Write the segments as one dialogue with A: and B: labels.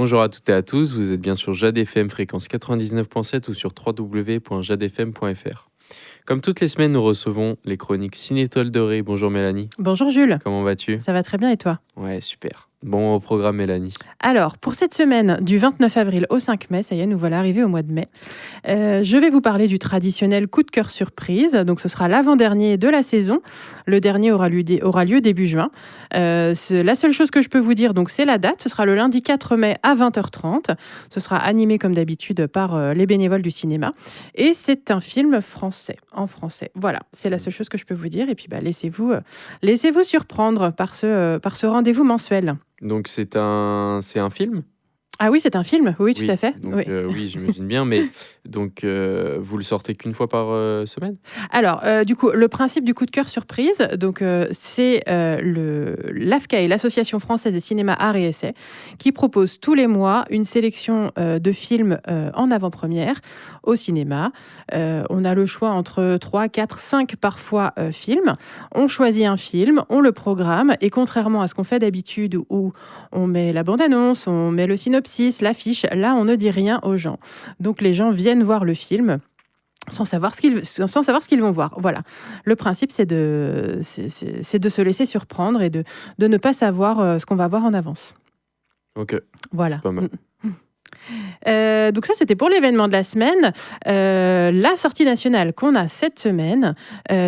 A: Bonjour à toutes et à tous, vous êtes bien sur Jade FM fréquence 99.7 ou sur www.jadefm.fr. Comme toutes les semaines, nous recevons les chroniques Ciné-Étoile Dorée. Bonjour Mélanie.
B: Bonjour Jules.
A: Comment vas-tu ?
B: Ça va très bien et toi ?
A: Ouais, super. Bon au programme Mélanie.
B: Alors, pour cette semaine du 29 avril au 5 mai, ça y est, nous voilà arrivés au mois de mai, je vais vous parler du traditionnel coup de cœur surprise. Donc, ce sera l'avant-dernier de la saison. Le dernier aura lieu début juin. C'est la seule chose que je peux vous dire, donc, c'est la date. Ce sera le lundi 4 mai à 20h30. Ce sera animé comme d'habitude par les bénévoles du cinéma. Et c'est un film français, en français. Voilà, c'est la seule chose que je peux vous dire. Et puis, laissez-vous surprendre par ce rendez-vous mensuel.
A: Donc c'est un film ?
B: Ah oui, c'est un film, oui, tout à fait.
A: Donc,
B: Oui.
A: oui, j'imagine bien, mais donc vous le sortez qu'une fois par semaine ?
B: Alors, du coup, le principe du coup de cœur surprise, donc c'est l'AFCA, l'Association française des cinémas arts et essais, qui propose tous les mois une sélection de films en avant-première au cinéma. On a le choix entre 3, 4, 5 parfois films. On choisit un film, on le programme, et contrairement à ce qu'on fait d'habitude où on met la bande-annonce, on met le synopsis, l'affiche, là on ne dit rien aux gens. Donc les gens viennent voir le film sans savoir ce qu'ils vont voir. Voilà. Le principe, c'est de se laisser surprendre et de ne pas savoir ce qu'on va voir en avance.
A: Ok.
B: Voilà.
A: Pas mal.
B: Donc ça, c'était pour l'événement de la semaine. La sortie nationale qu'on a cette semaine,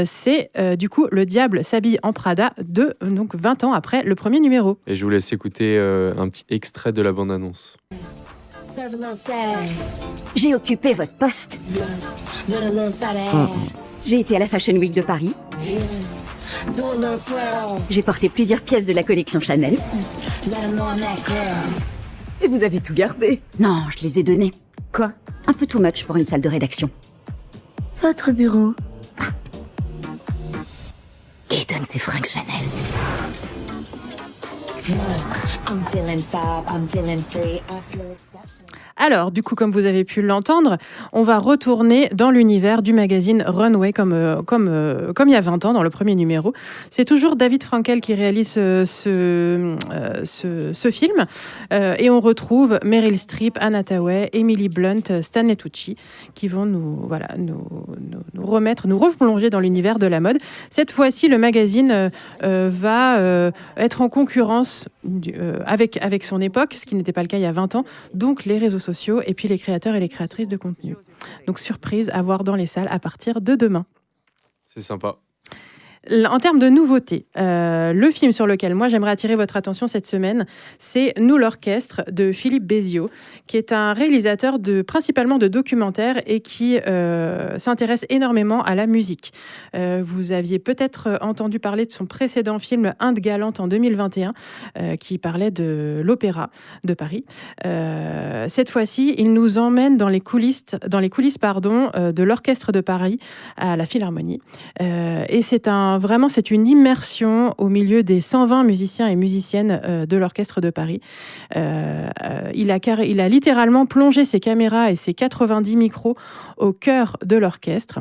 B: c'est du coup Le Diable s'habille en Prada, donc 20 ans après le premier numéro.
A: Et je vous laisse écouter un petit extrait de la bande-annonce.
C: J'ai occupé votre poste. J'ai été à la Fashion Week de Paris. J'ai porté plusieurs pièces de la collection Chanel. Et vous avez tout gardé? Non, je les ai donnés. Quoi? Un peu too much pour une salle de rédaction. Votre bureau. Qui donne ses fringues Chanel?
B: Alors, du coup, comme vous avez pu l'entendre, on va retourner dans l'univers du magazine Runway comme il y a 20 ans dans le premier numéro. C'est toujours David Frankel qui réalise ce film. Et on retrouve Meryl Streep, Anna Thaouet, Emily Blunt, Stanley Tucci qui vont nous replonger dans l'univers de la mode. Cette fois-ci, le magazine va être en concurrence avec son époque, ce qui n'était pas le cas il y a 20 ans, donc les réseaux sociaux et puis les créateurs et les créatrices de contenu. Donc surprise à voir dans les salles à partir de demain.
A: C'est sympa.
B: En termes de nouveautés, le film sur lequel moi j'aimerais attirer votre attention cette semaine, c'est Nous l'orchestre de Philippe Béziot, qui est un réalisateur principalement de documentaires et qui s'intéresse énormément à la musique. Vous aviez peut-être entendu parler de son précédent film Inde galante en 2021, qui parlait de l'opéra de Paris. Cette fois-ci, il nous emmène dans les coulisses de l'orchestre de Paris à la Philharmonie. Et c'est une immersion au milieu des 120 musiciens et musiciennes de l'Orchestre de Paris. Il a littéralement plongé ses caméras et ses 90 micros au cœur de l'orchestre.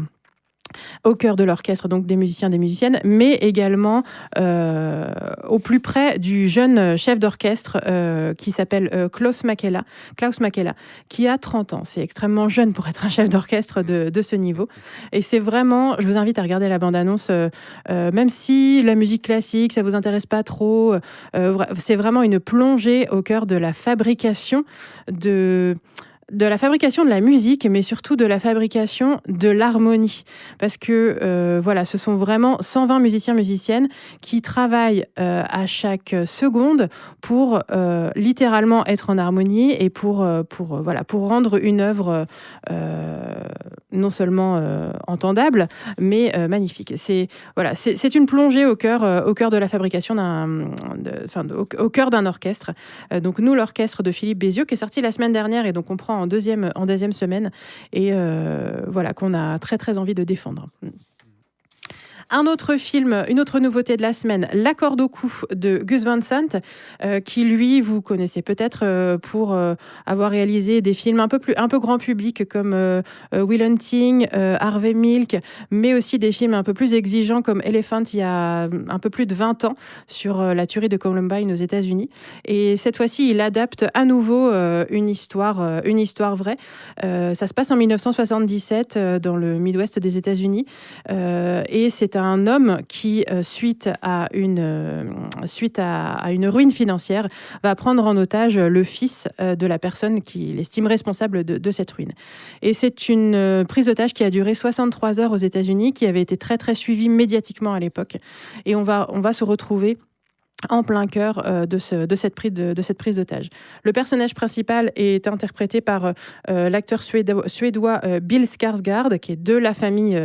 B: Donc des musiciens, des musiciennes, mais également au plus près du jeune chef d'orchestre qui s'appelle Klaus Makela, qui a 30 ans. C'est extrêmement jeune pour être un chef d'orchestre de ce niveau. Et c'est vraiment, je vous invite à regarder la bande-annonce, même si la musique classique, ça vous intéresse pas trop, c'est vraiment une plongée au cœur de la fabrication de la musique, mais surtout de la fabrication de l'harmonie. Parce que, ce sont vraiment 120 musiciens-musiciennes qui travaillent à chaque seconde pour littéralement être en harmonie et pour rendre une œuvre non seulement entendable, mais magnifique. C'est une plongée au cœur de la fabrication au cœur d'un orchestre. Donc, Nous, l'orchestre de Philippe Béziot, qui est sorti la semaine dernière et donc on prend en deuxième semaine et qu'on a très très envie de défendre. Un autre film, une autre nouveauté de la semaine, La corde au cou de Gus Van Sant, qui lui, vous connaissez peut-être pour avoir réalisé des films un peu grand public comme Will Hunting, Harvey Milk, mais aussi des films un peu plus exigeants comme Elephant il y a un peu plus de 20 ans sur la tuerie de Columbine aux États-Unis. Et cette fois-ci, il adapte à nouveau une histoire vraie. Ça se passe en 1977 dans le Midwest des États-Unis. Et c'est un homme qui, suite à une ruine financière, va prendre en otage le fils de la personne qu'il estime responsable de cette ruine. Et c'est une prise d'otage qui a duré 63 heures aux États-Unis, qui avait été très très suivie médiatiquement à l'époque. Et on va se retrouver en plein cœur de cette prise d'otage. Le personnage principal est interprété par l'acteur suédois Bill Skarsgård, qui est de la famille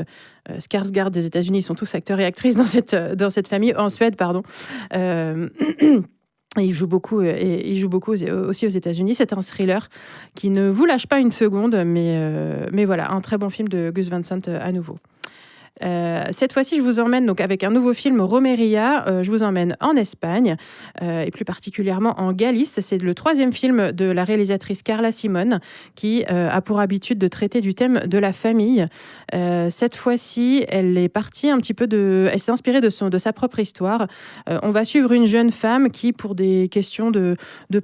B: Skarsgård des États-Unis. Ils sont tous acteurs et actrices dans cette famille, en Suède, pardon. Il joue beaucoup aussi aux États-Unis. C'est un thriller qui ne vous lâche pas une seconde, mais voilà, un très bon film de Gus Van Sant à nouveau. Cette fois-ci, je vous emmène donc avec un nouveau film Romeria. Je vous emmène en Espagne et plus particulièrement en Galice. C'est le 3e film de la réalisatrice Carla Simón qui a pour habitude de traiter du thème de la famille. Cette fois-ci, elle est partie un petit peu elle s'est inspirée de sa propre histoire. On va suivre une jeune femme qui, pour des questions de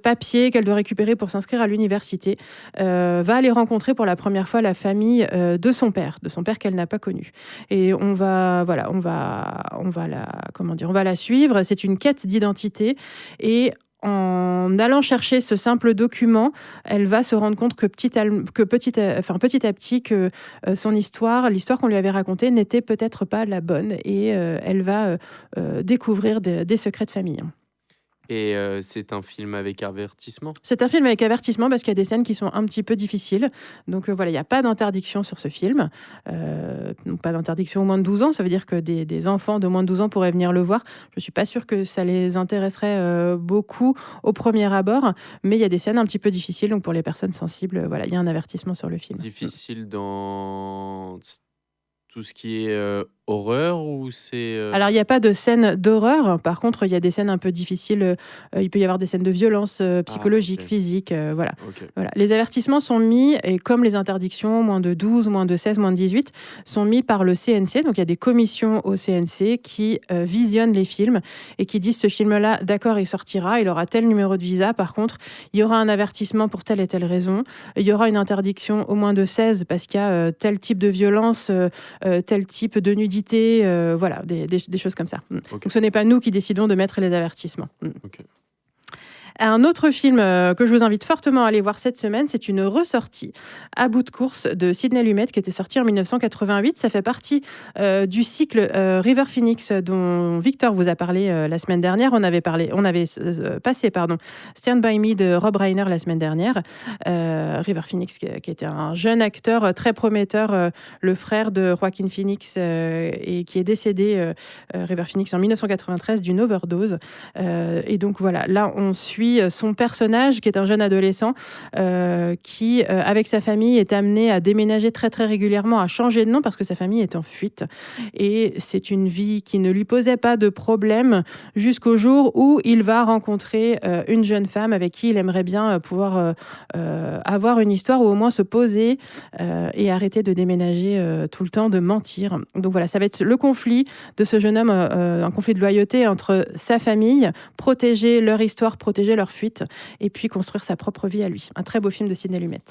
B: papier qu'elle doit récupérer pour s'inscrire à l'université, va aller rencontrer pour la première fois la famille de son père qu'elle n'a pas connu. Et on va la suivre. C'est une quête d'identité et en allant chercher ce simple document, elle va se rendre compte que petit à petit, que l'histoire qu'on lui avait racontée n'était peut-être pas la bonne et elle va découvrir des secrets de famille.
A: Et c'est un film avec avertissement ?
B: C'est un film avec avertissement parce qu'il y a des scènes qui sont un petit peu difficiles. Donc voilà, il n'y a pas d'interdiction sur ce film. Donc pas d'interdiction au moins de 12 ans. Ça veut dire que des enfants de moins de 12 ans pourraient venir le voir. Je ne suis pas sûre que ça les intéresserait beaucoup au premier abord. Mais il y a des scènes un petit peu difficiles. Donc pour les personnes sensibles, voilà, il y a un avertissement sur le film.
A: Difficile dans tout ce qui est horreur ou c'est...
B: Alors, il n'y a pas de scène d'horreur. Par contre, il y a des scènes un peu difficiles. Il peut y avoir des scènes de violence psychologique, physique. Voilà.
A: Okay.
B: Voilà. Les avertissements sont mis, et comme les interdictions, moins de 12, moins de 16, moins de 18, sont mis par le CNC. Donc, il y a des commissions au CNC qui visionnent les films et qui disent ce film-là, d'accord, il sortira, il aura tel numéro de visa. Par contre, il y aura un avertissement pour telle et telle raison. Il y aura une interdiction au moins de 16 parce qu'il y a tel type de violence, tel type de nudité. Voilà, des choses comme ça. Okay. Donc ce n'est pas nous qui décidons de mettre les avertissements.
A: Okay.
B: Un autre film que je vous invite fortement à aller voir cette semaine, c'est une ressortie à bout de course de Sidney Lumet qui était sortie en 1988. Ça fait partie du cycle River Phoenix dont Victor vous a parlé la semaine dernière. On avait passé Stand By Me de Rob Reiner la semaine dernière. River Phoenix qui était un jeune acteur très prometteur, le frère de Joaquin Phoenix et qui est décédé, River Phoenix, en 1993 d'une overdose. Et donc voilà, là on suit son personnage qui est un jeune adolescent qui, avec sa famille, est amené à déménager très très régulièrement, à changer de nom parce que sa famille est en fuite. Et c'est une vie qui ne lui posait pas de problème jusqu'au jour où il va rencontrer une jeune femme avec qui il aimerait bien pouvoir avoir une histoire ou au moins se poser et arrêter de déménager tout le temps, de mentir. Donc voilà, ça va être le conflit de ce jeune homme, un conflit de loyauté entre sa famille, protéger leur histoire, protéger leur fuite, et puis construire sa propre vie à lui. Un très beau film de Sidney Lumet.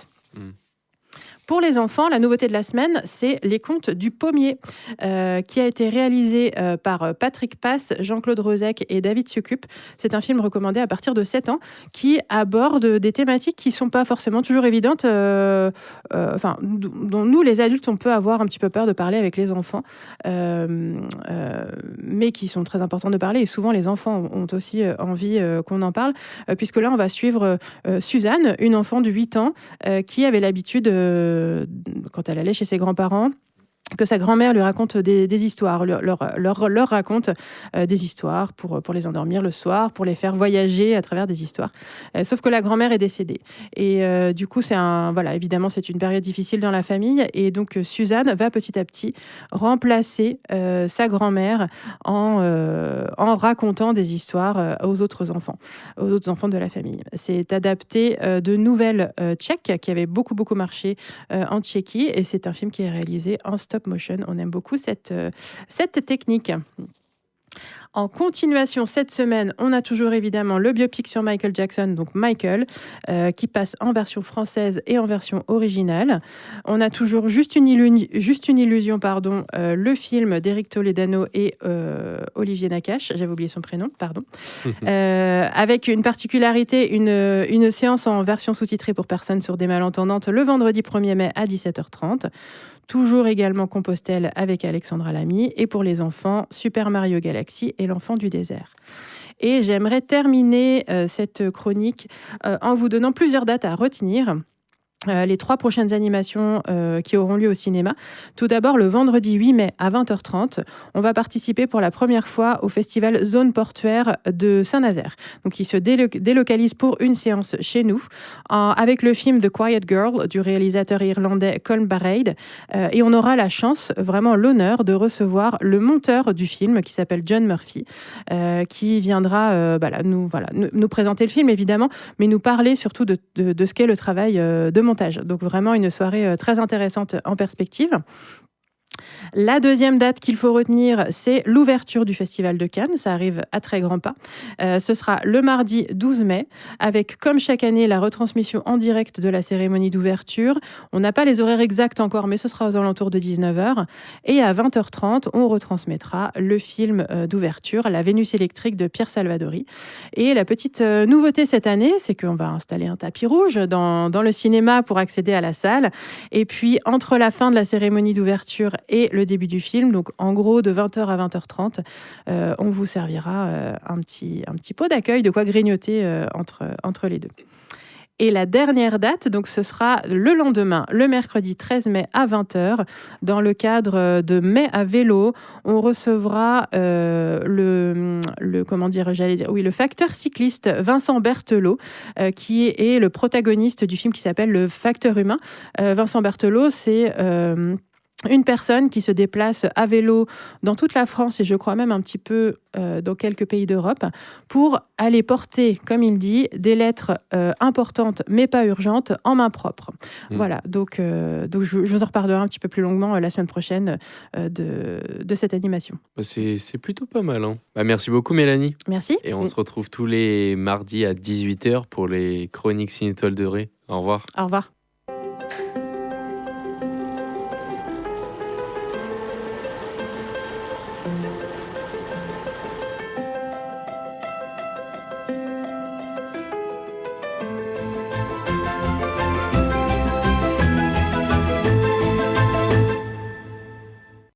B: Pour les enfants, la nouveauté de la semaine, c'est Les Contes du Pommier, qui a été réalisé par Patrick Pass, Jean-Claude Rozek et David Sukup. C'est un film recommandé à partir de 7 ans qui aborde des thématiques qui ne sont pas forcément toujours évidentes, dont nous, les adultes, on peut avoir un petit peu peur de parler avec les enfants, mais qui sont très importants de parler. Et souvent, les enfants ont aussi envie qu'on en parle, puisque là, on va suivre Suzanne, une enfant de 8 ans, qui avait l'habitude... quand elle allait chez ses grands-parents, que sa grand-mère lui raconte des histoires, leur raconte des histoires pour les endormir le soir, pour les faire voyager à travers des histoires. Sauf que la grand-mère est décédée. Et du coup, évidemment, c'est une période difficile dans la famille. Et donc, Suzanne va petit à petit remplacer sa grand-mère en racontant des histoires aux autres enfants de la famille. C'est adapté de nouvelles tchèques qui avaient beaucoup marché en Tchéquie. Et c'est un film qui est réalisé en stop motion. On aime beaucoup cette technique. En continuation, cette semaine, on a toujours évidemment le biopic sur Michael Jackson, donc Michael, qui passe en version française et en version originale. On a toujours Juste une illusion, le film d'Éric Toledano et Olivier Nakache, j'avais oublié son prénom, pardon, avec une particularité, une séance en version sous-titrée pour personnes sourdes et malentendantes le vendredi 1er mai à 17h30. Toujours également Compostelle avec Alexandra Lamy. Et pour les enfants, Super Mario Galaxy et l'enfant du désert. Et j'aimerais terminer cette chronique en vous donnant plusieurs dates à retenir. Les 3 prochaines animations qui auront lieu au cinéma. Tout d'abord, le vendredi 8 mai à 20h30, on va participer pour la première fois au festival Zone Portuaire de Saint-Nazaire. Donc, il se délocalise pour une séance chez nous, avec le film The Quiet Girl du réalisateur irlandais Colm Barrade. Et on aura la chance, vraiment l'honneur, de recevoir le monteur du film qui s'appelle John Murphy, qui viendra nous présenter le film, évidemment, mais nous parler surtout de ce qu'est le travail de montage. Donc vraiment une soirée très intéressante en perspective. La deuxième date qu'il faut retenir, c'est l'ouverture du Festival de Cannes. Ça arrive à très grands pas. Ce sera le mardi 12 mai, avec, comme chaque année, la retransmission en direct de la cérémonie d'ouverture. On n'a pas les horaires exacts encore, mais ce sera aux alentours de 19h. Et à 20h30, on retransmettra le film d'ouverture, La Vénus électrique de Pierre Salvadori. Et la petite nouveauté cette année, c'est qu'on va installer un tapis rouge dans le cinéma pour accéder à la salle. Et puis, entre la fin de la cérémonie d'ouverture et le début du film, donc en gros de 20h à 20h30, on vous servira un petit pot d'accueil, de quoi grignoter entre les deux. Et la dernière date, donc ce sera le lendemain, le mercredi 13 mai à 20h, dans le cadre de Mai à vélo. On recevra le facteur cycliste Vincent Berthelot, qui est le protagoniste du film qui s'appelle Le Facteur humain. Vincent Berthelot, c'est une personne qui se déplace à vélo dans toute la France et je crois même un petit peu dans quelques pays d'Europe pour aller porter, comme il dit, des lettres importantes mais pas urgentes en main propre. Voilà, donc je vous en reparlerai un petit peu plus longuement la semaine prochaine de cette animation.
A: C'est plutôt pas mal. Hein. Merci beaucoup Mélanie.
B: Merci.
A: Et on se retrouve tous les mardis à 18h pour les chroniques Ciné Étoile de Ré. Au revoir.
B: Au revoir.